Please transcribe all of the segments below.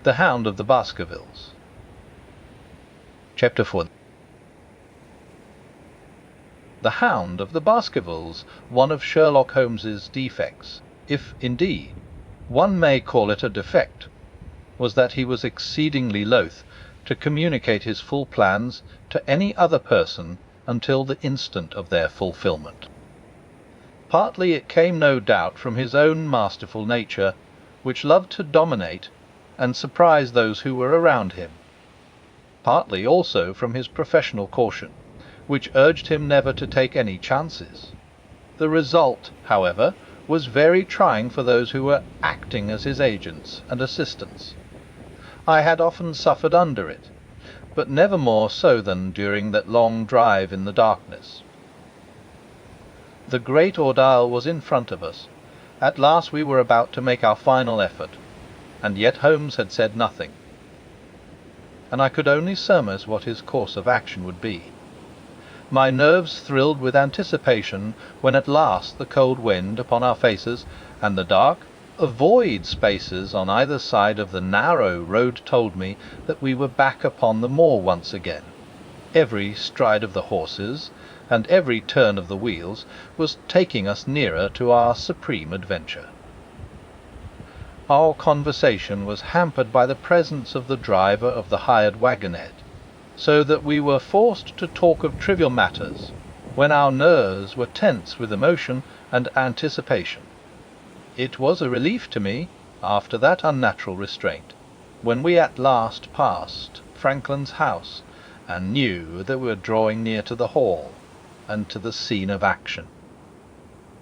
The Hound of the Baskervilles. Chapter 4. The Hound of the Baskervilles, one of Sherlock Holmes's defects, if, indeed, one may call it a defect, was that he was exceedingly loath to communicate his full plans to any other person until the instant of their fulfilment. Partly it came, no doubt, from his own masterful nature, which loved to dominate and surprise those who were around him. Partly also from his professional caution, which urged him never to take any chances. The result, however, was very trying for those who were acting as his agents and assistants. I had often suffered under it, but never more so than during that long drive in the darkness. The great ordeal was in front of us. At last we were about to make our final effort, and yet Holmes had said nothing, and I could only surmise what his course of action would be. My nerves thrilled with anticipation when at last the cold wind upon our faces, and the dark, void spaces on either side of the narrow road told me that we were back upon the moor once again. Every stride of the horses, and every turn of the wheels, was taking us nearer to our supreme adventure. Our conversation was hampered by the presence of the driver of the hired wagonette, so that we were forced to talk of trivial matters when our nerves were tense with emotion and anticipation. It was a relief to me, after that unnatural restraint, when we at last passed Franklin's house and knew that we were drawing near to the hall and to the scene of action.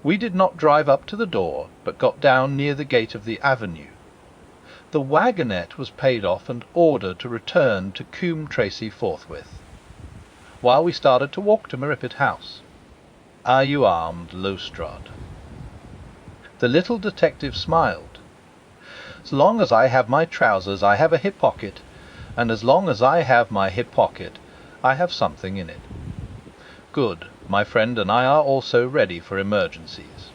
We did not drive up to the door, but got down near the gate of the avenue. The wagonette was paid off and ordered to return to Coombe Tracey forthwith, while we started to walk to Merripit House. "Are you armed, Lestrade?" The little detective smiled. "As long as I have my trousers I have a hip pocket, and as long as I have my hip pocket I have something in it." "Good. My friend and I are also ready for emergencies."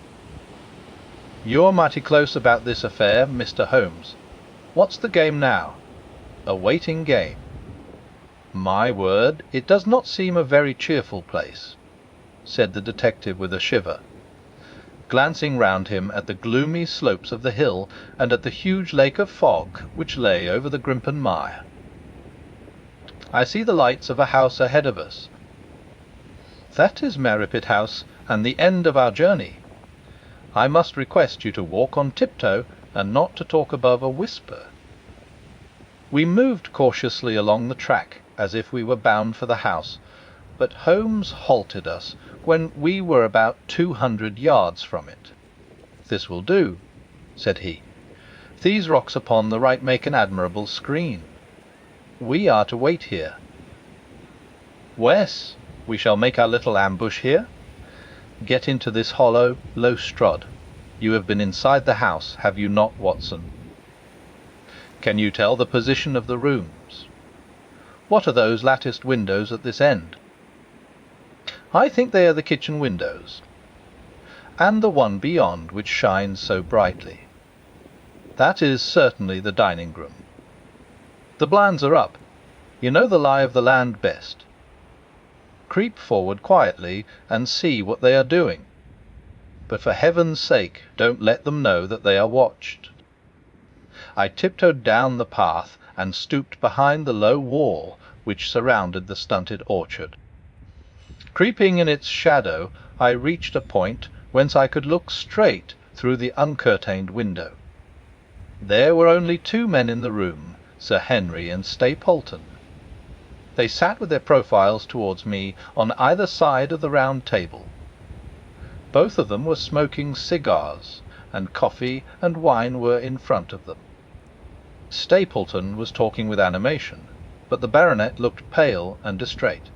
"You're mighty close about this affair, Mr. Holmes. What's the game now?" "A waiting game." "My word, it does not seem a very cheerful place," said the detective with a shiver, glancing round him at the gloomy slopes of the hill and at the huge lake of fog which lay over the Grimpen Mire. "I see the lights of a house ahead of us." "That is Merripit House, and the end of our journey. I must request you to walk on tiptoe, and not to talk above a whisper." We moved cautiously along the track, as if we were bound for the house, but Holmes halted us when we were about 200 yards from it. "This will do," said he. "These rocks upon the right make an admirable screen. We are to wait here." "Wes, we shall make our little ambush here. Get into this hollow, Lestrade. You have been inside the house, have you not, Watson? Can you tell the position of the rooms? What are those latticed windows at this end?" "I think they are the kitchen windows." "And the one beyond, which shines so brightly?" "That is certainly the dining room." "The blinds are up. You know the lie of the land best. Creep forward quietly and see what they are doing. But for heaven's sake, don't let them know that they are watched." I tiptoed down the path and stooped behind the low wall which surrounded the stunted orchard. Creeping in its shadow, I reached a point whence I could look straight through the uncurtained window. There were only two men in the room, Sir Henry and Stapleton. They sat with their profiles towards me on either side of the round table. Both of them were smoking cigars, and coffee and wine were in front of them. Stapleton was talking with animation, but the baronet looked pale and distrait.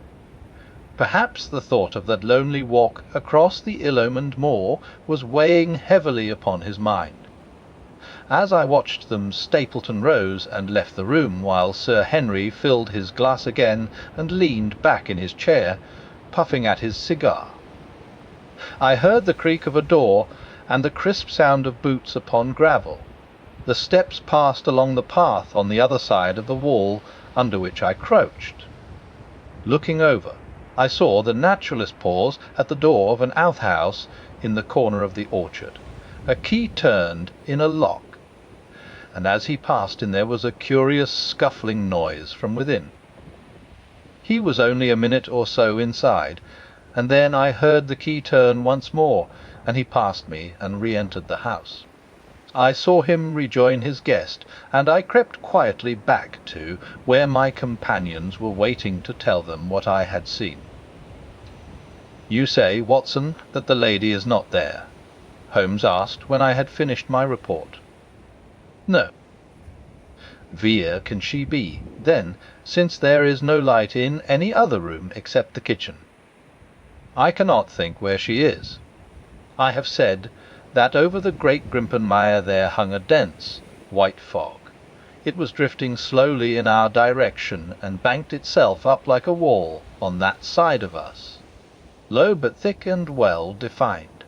Perhaps the thought of that lonely walk across the ill-omened moor was weighing heavily upon his mind. As I watched them, Stapleton rose and left the room, while Sir Henry filled his glass again and leaned back in his chair, puffing at his cigar. I heard the creak of a door and the crisp sound of boots upon gravel. The steps passed along the path on the other side of the wall under which I crouched. Looking over, I saw the naturalist pause at the door of an outhouse in the corner of the orchard. A key turned in a lock, and as he passed in there was a curious scuffling noise from within. He was only a minute or so inside, and then I heard the key turn once more, and he passed me and re-entered the house. I saw him rejoin his guest, and I crept quietly back to where my companions were waiting to tell them what I had seen. "You say, Watson, that the lady is not there?" Holmes asked when I had finished my report. "No." "Where can she be, then, since there is no light in any other room except the kitchen?" "I cannot think where she is. I have said that over the Great Grimpenmire there hung a dense, white fog. It was drifting slowly in our direction, and banked itself up like a wall on that side of us, low but thick and well defined.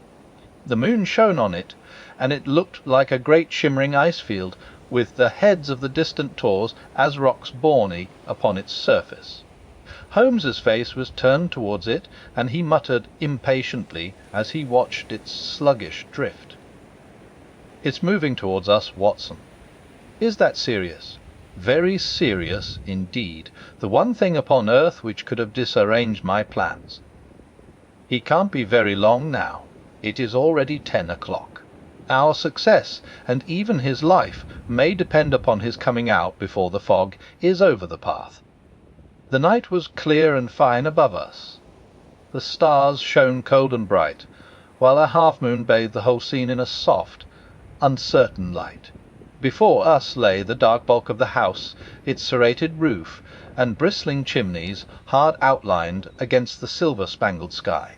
The moon shone on it, and it looked like a great shimmering ice field, with the heads of the distant tors as rocks brawny upon its surface. Holmes's face was turned towards it, and he muttered impatiently as he watched its sluggish drift. "It's moving towards us, Watson." "Is that serious?" "Very serious indeed. The one thing upon earth which could have disarranged my plans. He can't be very long now. It is already 10 o'clock. Our success, and even his life, may depend upon his coming out before the fog is over the path." The night was clear and fine above us. The stars shone cold and bright, while a half-moon bathed the whole scene in a soft, uncertain light. Before us lay the dark bulk of the house, its serrated roof and bristling chimneys hard outlined against the silver-spangled sky.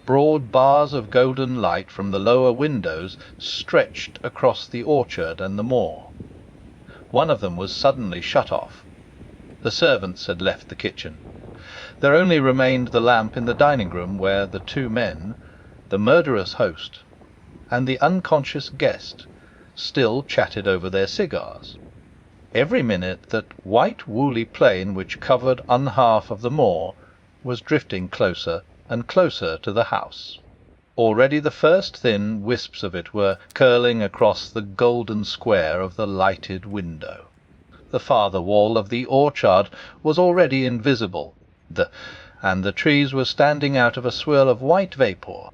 Broad bars of golden light from the lower windows stretched across the orchard and the moor. One of them was suddenly shut off. The servants had left the kitchen. There only remained the lamp in the dining-room, where the two men, the murderous host, and the unconscious guest, still chatted over their cigars. Every minute that white woolly plain which covered one-half of the moor was drifting closer and closer to the house. Already the first thin wisps of it were curling across the golden square of the lighted window. The farther wall of the orchard was already invisible, and the trees were standing out of a swirl of white vapour.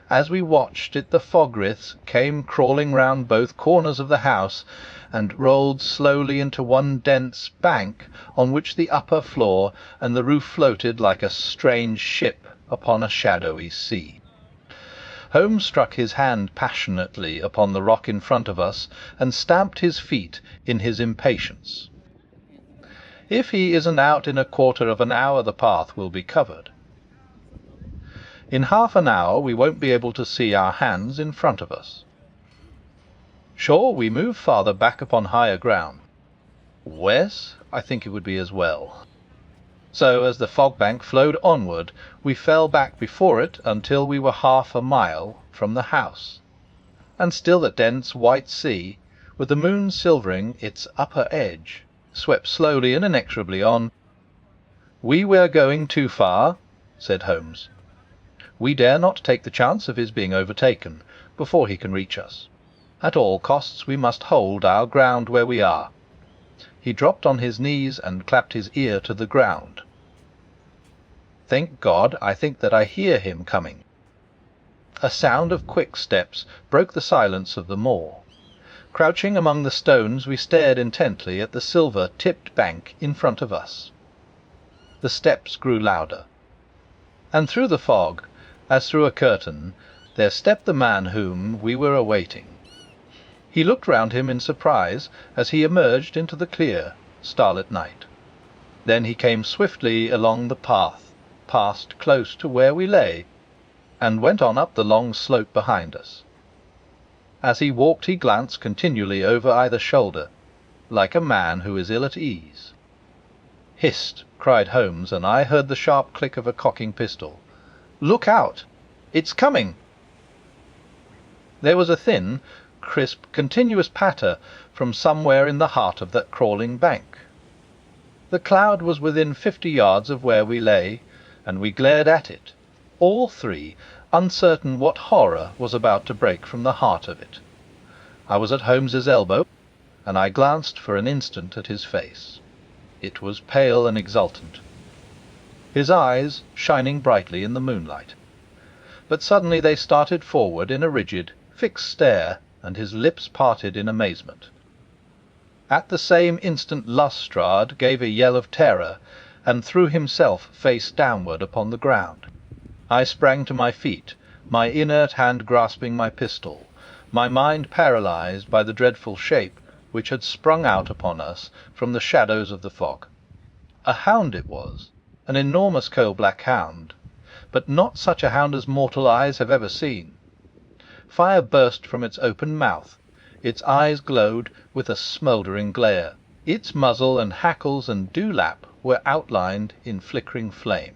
As we watched it, the fog-wreaths came crawling round both corners of the house, and rolled slowly into one dense bank, on which the upper floor and the roof floated like a strange ship upon a shadowy sea. Holmes struck his hand passionately upon the rock in front of us, and stamped his feet in his impatience. "If he isn't out in a quarter of an hour, the path will be covered. In half an hour we won't be able to see our hands in front of us. Sure, we move farther back upon higher ground. Wes, I think it would be as well." So, as the fog-bank flowed onward, we fell back before it until we were half a mile from the house, and still the dense white sea, with the moon silvering its upper edge, swept slowly and inexorably on. "We were going too far," said Holmes. "We dare not take the chance of his being overtaken before he can reach us. At all costs we must hold our ground where we are." He dropped on his knees and clapped his ear to the ground. "Thank God, I think that I hear him coming." A sound of quick steps broke the silence of the moor. Crouching among the stones, we stared intently at the silver-tipped bank in front of us. The steps grew louder, and through the fog, as through a curtain, there stepped the man whom we were awaiting. He looked round him in surprise as he emerged into the clear, starlit night. Then he came swiftly along the path, passed close to where we lay, and went on up the long slope behind us. As he walked he glanced continually over either shoulder, like a man who is ill at ease. "Hist!" cried Holmes, and I heard the sharp click of a cocking pistol. "Look out! It's coming!" There was a thin, crisp, continuous patter from somewhere in the heart of that crawling bank. The cloud was within 50 yards of where we lay, and we glared at it, all three, uncertain what horror was about to break from the heart of it. I was at Holmes's elbow, and I glanced for an instant at his face. It was pale and exultant, his eyes shining brightly in the moonlight. But suddenly they started forward in a rigid, fixed stare, and his lips parted in amazement. At the same instant Lestrade gave a yell of terror, and threw himself face downward upon the ground. I sprang to my feet, my inert hand grasping my pistol, my mind paralysed by the dreadful shape which had sprung out upon us from the shadows of the fog. A hound it was, an enormous coal-black hound, but not such a hound as mortal eyes have ever seen. Fire burst from its open mouth, its eyes glowed with a smouldering glare, its muzzle and hackles and dewlap were outlined in flickering flame.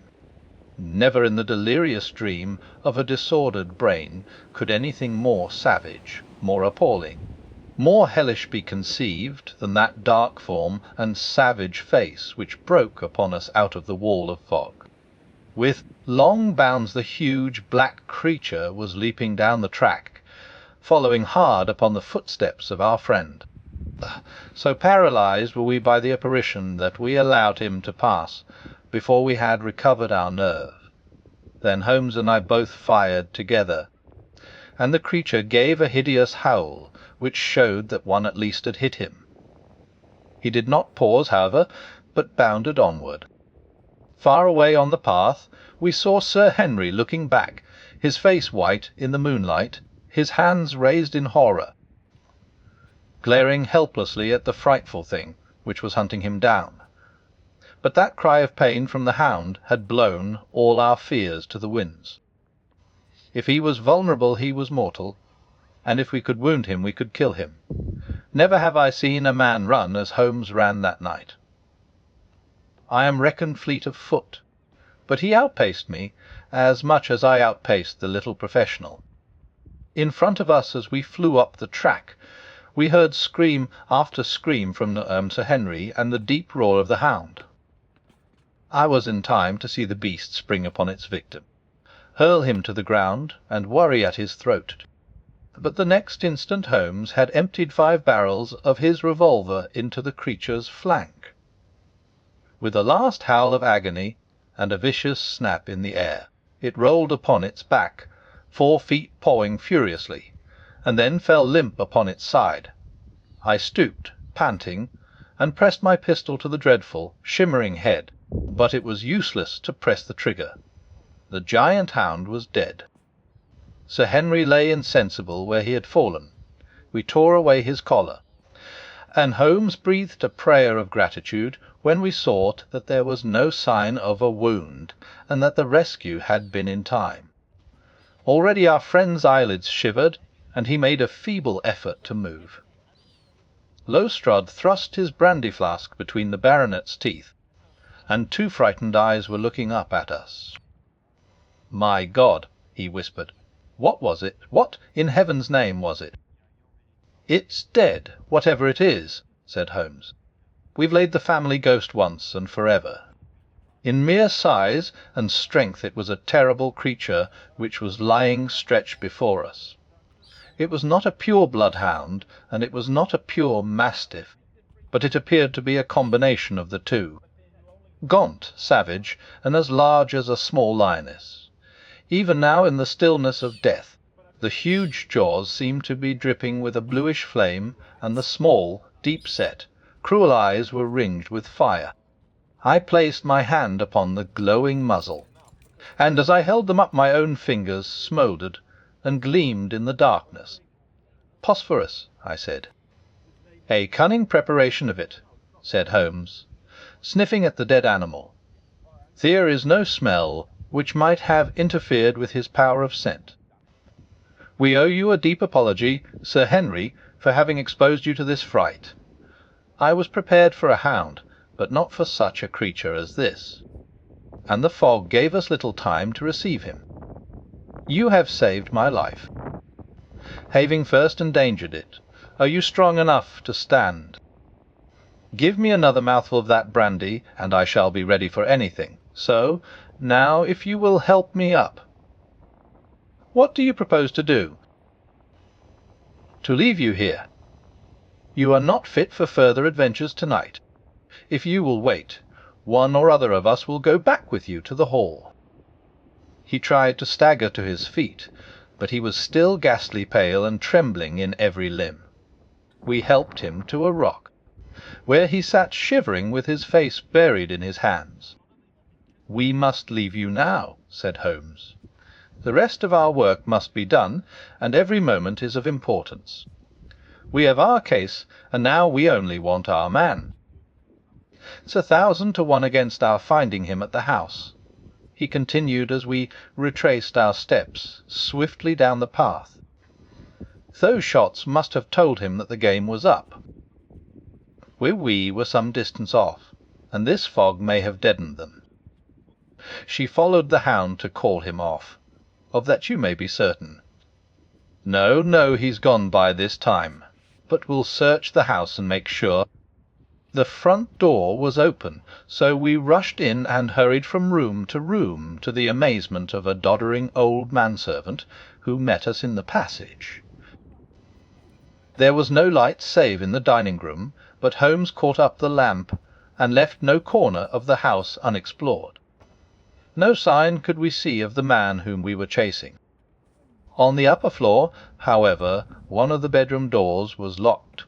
Never in the delirious dream of a disordered brain could anything more savage, more appalling, more hellish be conceived than that dark form and savage face which broke upon us out of the wall of fog. With long bounds the huge black creature was leaping down the track, following hard upon the footsteps of our friend. So paralysed were we by the apparition that we allowed him to pass before we had recovered our nerve. Then Holmes and I both fired together, and the creature gave a hideous howl, which showed that one at least had hit him. He did not pause, however, but bounded onward. Far away on the path we saw Sir Henry looking back, his face white in the moonlight, his hands raised in horror, glaring helplessly at the frightful thing which was hunting him down. But that cry of pain from the hound had blown all our fears to the winds. If he was vulnerable, he was mortal, and if we could wound him, we could kill him. Never have I seen a man run as Holmes ran that night. I am reckoned fleet of foot, but he outpaced me as much as I outpaced the little professional. In front of us, as we flew up the track, we heard scream after scream from Sir Henry and the deep roar of the hound. I was in time to see the beast spring upon its victim, hurl him to the ground, and worry at his throat. But the next instant Holmes had emptied 5 barrels of his revolver into the creature's flank. With a last howl of agony and a vicious snap in the air, it rolled upon its back, 4 feet pawing furiously, and then fell limp upon its side. I stooped, panting, and pressed my pistol to the dreadful, shimmering head, but it was useless to press the trigger. The giant hound was dead. Sir Henry lay insensible where he had fallen. We tore away his collar, and Holmes breathed a prayer of gratitude when we saw that there was no sign of a wound, and that the rescue had been in time. Already our friend's eyelids shivered, and he made a feeble effort to move. Lestrade thrust his brandy-flask between the baronet's teeth, and 2 frightened eyes were looking up at us. "My God," he whispered. "What was it? What, in heaven's name, was it?" "It's dead, whatever it is," said Holmes. "We've laid the family ghost once and forever." In mere size and strength it was a terrible creature which was lying stretched before us. It was not a pure bloodhound, and it was not a pure mastiff, but it appeared to be a combination of the two. Gaunt, savage, and as large as a small lioness. Even now, in the stillness of death, the huge jaws seemed to be dripping with a bluish flame, and the small, deep-set, cruel eyes were ringed with fire. I placed my hand upon the glowing muzzle, and as I held them up my own fingers smouldered and gleamed in the darkness. "Phosphorus," I said. "A cunning preparation of it," said Holmes, sniffing at the dead animal. "There is no smell which might have interfered with his power of scent. We owe you a deep apology, Sir Henry, for having exposed you to this fright. I was prepared for a hound, but not for such a creature as this, and the fog gave us little time to receive him. You have saved my life." having first endangered it. Are you strong enough to stand? Give me another mouthful of that brandy, and I shall be ready for anything. So, now if you will help me up. What do you propose to do? To leave you here. You are not fit for further adventures tonight. If you will wait, one or other of us will go back with you to the hall. He tried to stagger to his feet, but he was still ghastly pale and trembling in every limb. We helped him to a rock, where he sat shivering with his face buried in his hands. "We must leave you now," said Holmes. "The rest of our work must be done, and every moment is of importance. We have our case, and now we only want our man. It's 1,000 to 1 against our finding him at the house," he continued as we retraced our steps swiftly down the path. "Those shots must have told him that the game was up. We were some distance off, and this fog may have deadened them. She followed the hound to call him off. Of that you may be certain. No, he's gone by this time. But we'll search the house and make sure." The front door was open, so we rushed in and hurried from room, to the amazement of a doddering old manservant who met us in the passage. There was no light save in the dining-room, but Holmes caught up the lamp, and left no corner of the house unexplored. No sign could we see of the man whom we were chasing. On the upper floor, however, one of the bedroom doors was locked.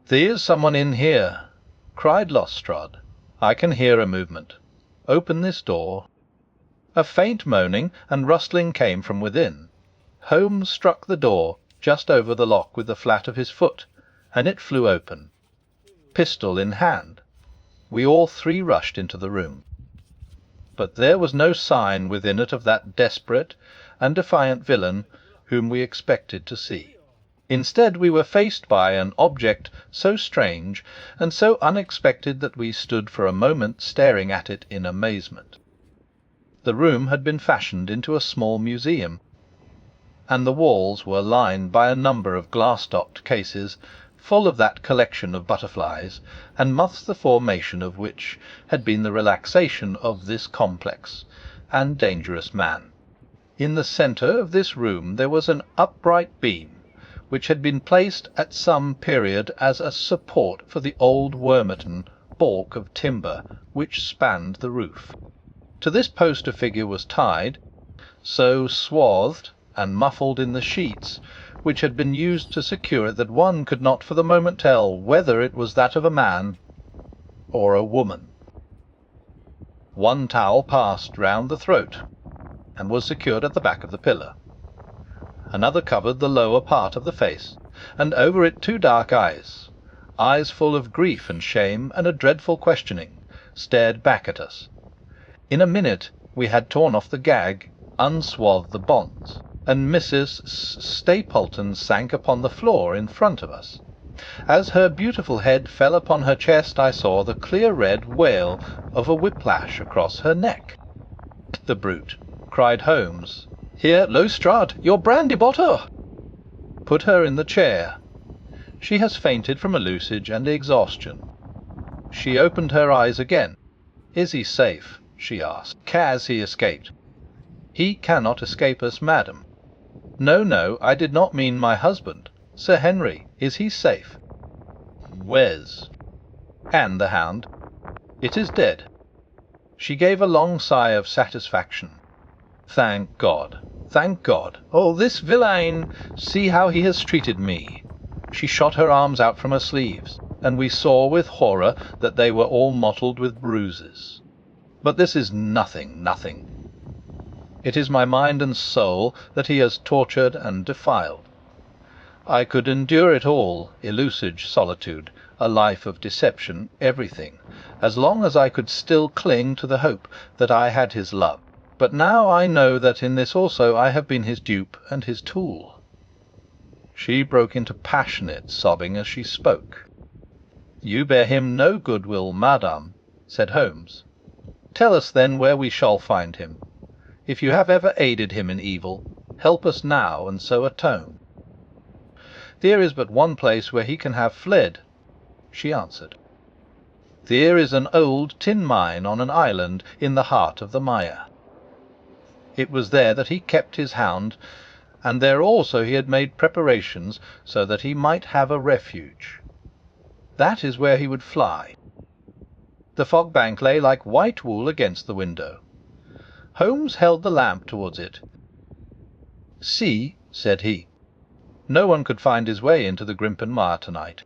"There's someone in here," cried Lestrade. "I can hear a movement. Open this door." A faint moaning and rustling came from within. Holmes struck the door just over the lock with the flat of his foot, and it flew open, pistol in hand. We all three rushed into the room. But there was no sign within it of that desperate and defiant villain whom we expected to see. Instead, we were faced by an object so strange and so unexpected that we stood for a moment staring at it in amazement. The room had been fashioned into a small museum, and the walls were lined by a number of glass-topped cases full of that collection of butterflies and moths the formation of which had been the relaxation of this complex and dangerous man. In the centre of this room there was an upright beam, which had been placed at some period as a support for the old wormitten balk of timber which spanned the roof. To this post a figure was tied, so swathed and muffled in the sheets which had been used to secure it that one could not for the moment tell whether it was that of a man or a woman. One towel passed round the throat and was secured at the back of the pillar. Another covered the lower part of the face, and over it 2 dark eyes full of grief and shame and a dreadful questioning, stared back at us. In a minute we had torn off the gag, unswathed the bonds, and Mrs. Stapleton sank upon the floor in front of us. As her beautiful head fell upon her chest, I saw the clear red wale of a whiplash across her neck. "The brute!" cried Holmes. "Here, Lestrade, your brandy bottle!" "Put her in the chair. She has fainted from usage and exhaustion." She opened her eyes again. "Is he safe?" she asked. "Has he escaped?" "He cannot escape us, madam." No, I did not mean my husband. Sir Henry, is he safe?" "Wes." "And the hound?" "It is dead." She gave a long sigh of satisfaction. Thank God! Thank God! Oh, this villain! See how he has treated me!" She shot her arms out from her sleeves, and we saw with horror that they were all mottled with bruises. "But this is nothing. It is my mind and soul that he has tortured and defiled. I could endure it all, illusage, solitude, a life of deception, everything, as long as I could still cling to the hope that I had his love. But now I know that in this also I have been his dupe and his tool." She broke into passionate sobbing as she spoke. "You bear him no goodwill, madame," said Holmes. "Tell us then where we shall find him. If you have ever aided him in evil, help us now and so atone." There is but one place where he can have fled, she answered. There is an old tin mine on an island in the heart of the mire. It was there that he kept his hound, and there also he had made preparations so that he might have a refuge. That is where he would fly. The fog bank lay like white wool against the window. Holmes held the lamp towards it. "See," said he, "no one could find his way into the Grimpen Mire tonight."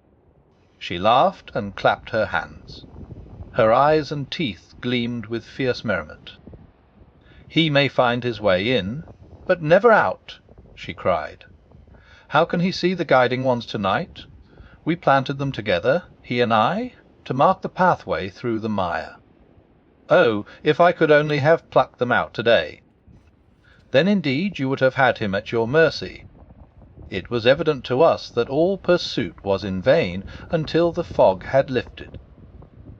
She laughed and clapped her hands. Her eyes and teeth gleamed with fierce merriment. "He may find his way in, but never out," she cried. "How can he see the guiding ones tonight? We planted them together, he and I, to mark the pathway through the mire. Oh, if I could only have plucked them out today! Then indeed you would have had him at your mercy. It was evident to us that all pursuit was in vain until the fog had lifted.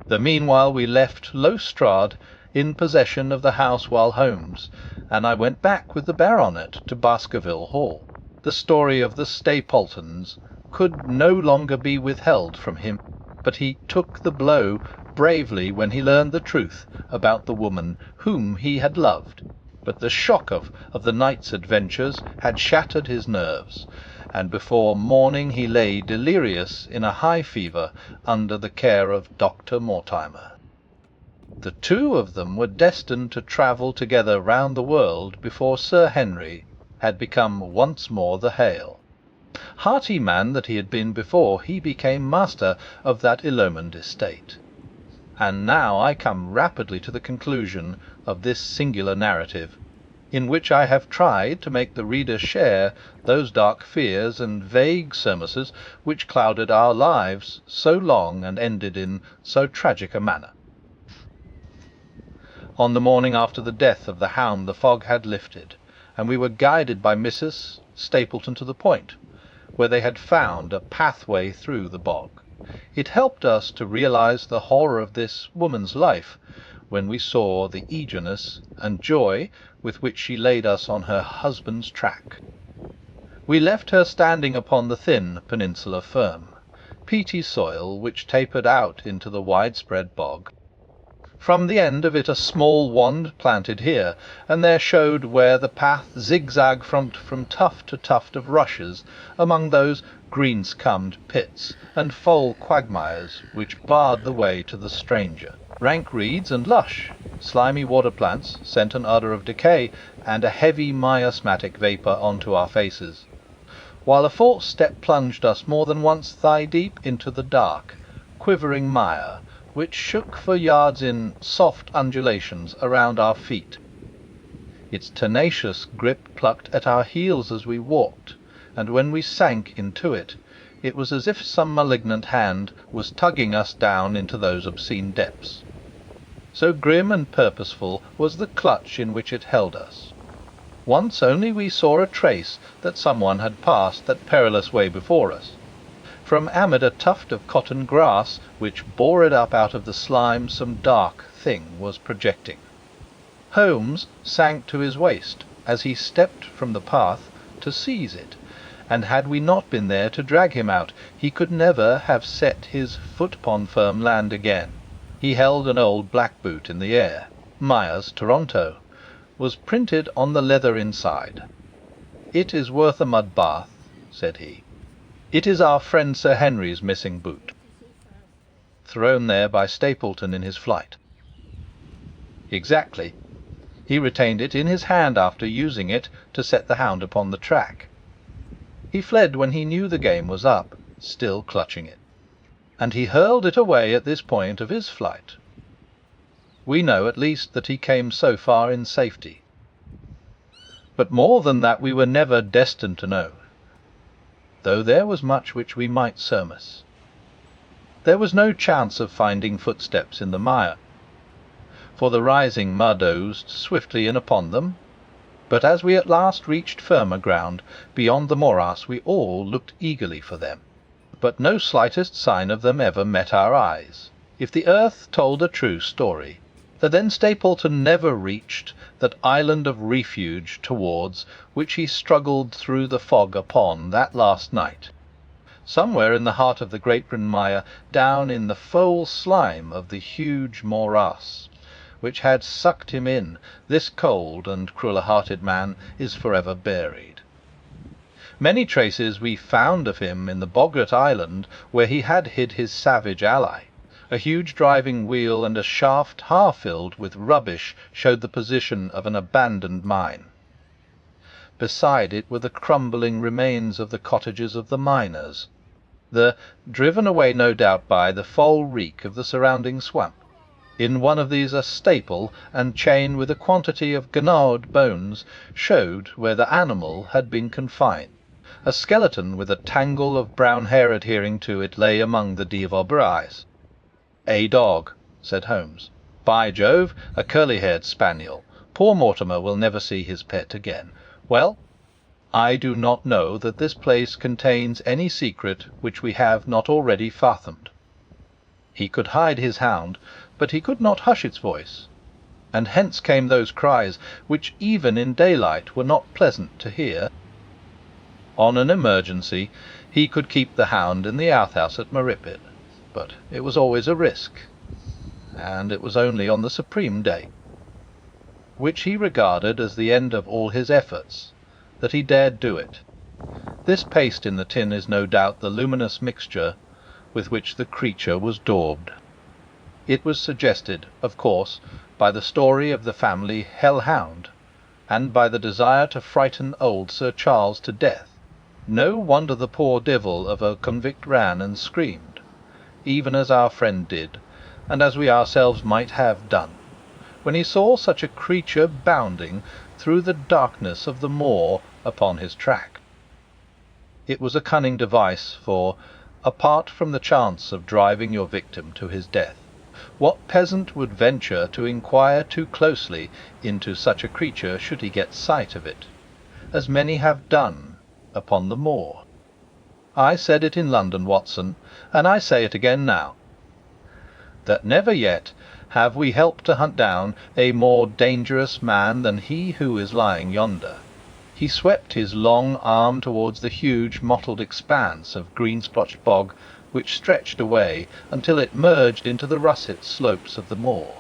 The meanwhile we left Lowestrade in possession of the house while Holmes, and I went back with the baronet to Baskerville Hall. The story of the Stapletons could no longer be withheld from him, but he took the blow bravely when he learned the truth about the woman whom he had loved. But the shock of the night's adventures had shattered his nerves, and before morning he lay delirious in a high fever under the care of Dr. Mortimer. The two of them were destined to travel together round the world before Sir Henry had become once more the Hale. Hearty man that he had been before he became master of that Ilomond estate. And now I come rapidly to the conclusion of this singular narrative, in which I have tried to make the reader share those dark fears and vague surmises which clouded our lives so long and ended in so tragic a manner. On the morning after the death of the Hound the fog had lifted, and we were guided by Mrs. Stapleton to the point where they had found a pathway through the bog. It helped us to realize the horror of this woman's life when we saw the eagerness and joy with which she laid us on her husband's track. We left her standing upon the thin peninsula firm, peaty soil which tapered out into the widespread bog. From the end of it a small wand planted here and there showed where the path zigzagged from tuft to tuft of rushes among those green-scummed pits and foul quagmires which barred the way to the stranger. Rank reeds and lush, slimy water plants sent an odour of decay and a heavy miasmatic vapour onto our faces, while a false step plunged us more than once thigh-deep into the dark, quivering mire, which shook for yards in soft undulations around our feet. Its tenacious grip plucked at our heels as we walked, and when we sank into it, it was as if some malignant hand was tugging us down into those obscene depths. So grim and purposeful was the clutch in which it held us. Once only we saw a trace that someone had passed that perilous way before us. From amid a tuft of cotton grass which bore it up out of the slime some dark thing was projecting. Holmes sank to his waist as he stepped from the path to seize it, and had we not been there to drag him out, he could never have set his foot upon firm land again. He held an old black boot in the air. Myers, Toronto, was printed on the leather inside. "It is worth a mud bath," said he. "It is our friend Sir Henry's missing boot, thrown there by Stapleton in his flight." "Exactly. He retained it in his hand after using it to set the hound upon the track. He fled when he knew the game was up, still clutching it, and he hurled it away at this point of his flight. We know at least that he came so far in safety. But more than that we were never destined to know, though there was much which we might surmise. There was no chance of finding footsteps in the mire, for the rising mud oozed swiftly in upon them, but as we at last reached firmer ground beyond the morass we all looked eagerly for them. But no slightest sign of them ever met our eyes. If the earth told a true story, then Stapleton never reached that island of refuge towards which he struggled through the fog upon that last night. somewhere in the heart of the great mire, down in the foul slime of the huge morass which had sucked him in, this cold and cruel-hearted man is forever buried. Many traces we found of him in the boggart island where he had hid his savage ally. A huge driving wheel and a shaft half filled with rubbish showed the position of an abandoned mine. Beside it were the crumbling remains of the cottages of the miners, driven away no doubt by the foul reek of the surrounding swamp. In one of these a staple and chain with a quantity of gnawed bones showed where the animal had been confined. A skeleton with a tangle of brown hair adhering to it lay among the Devonshire. "A dog," said Holmes. "By Jove, a curly-haired spaniel. Poor Mortimer will never see his pet again. Well, I do not know that this place contains any secret which we have not already fathomed." He could hide his hound, but he could not hush its voice, and hence came those cries which even in daylight were not pleasant to hear. On an emergency he could keep the hound in the outhouse at Maripid, but it was always a risk, and it was only on the supreme day, which he regarded as the end of all his efforts, that he dared do it. This paste in the tin is no doubt the luminous mixture with which the creature was daubed. It was suggested, of course, by the story of the family hell-hound, and by the desire to frighten old Sir Charles to death. No wonder the poor devil of a convict ran and screamed, even as our friend did, and as we ourselves might have done, when he saw such a creature bounding through the darkness of the moor upon his track. It was a cunning device, for, apart from the chance of driving your victim to his death, what peasant would venture to inquire too closely into such a creature should he get sight of it, as many have done upon the moor? I said it in London, Watson, and I say it again now, that never yet have we helped to hunt down a more dangerous man than he who is lying yonder. He swept his long arm towards the huge mottled expanse of green-splotched bog which stretched away until it merged into the russet slopes of the moor.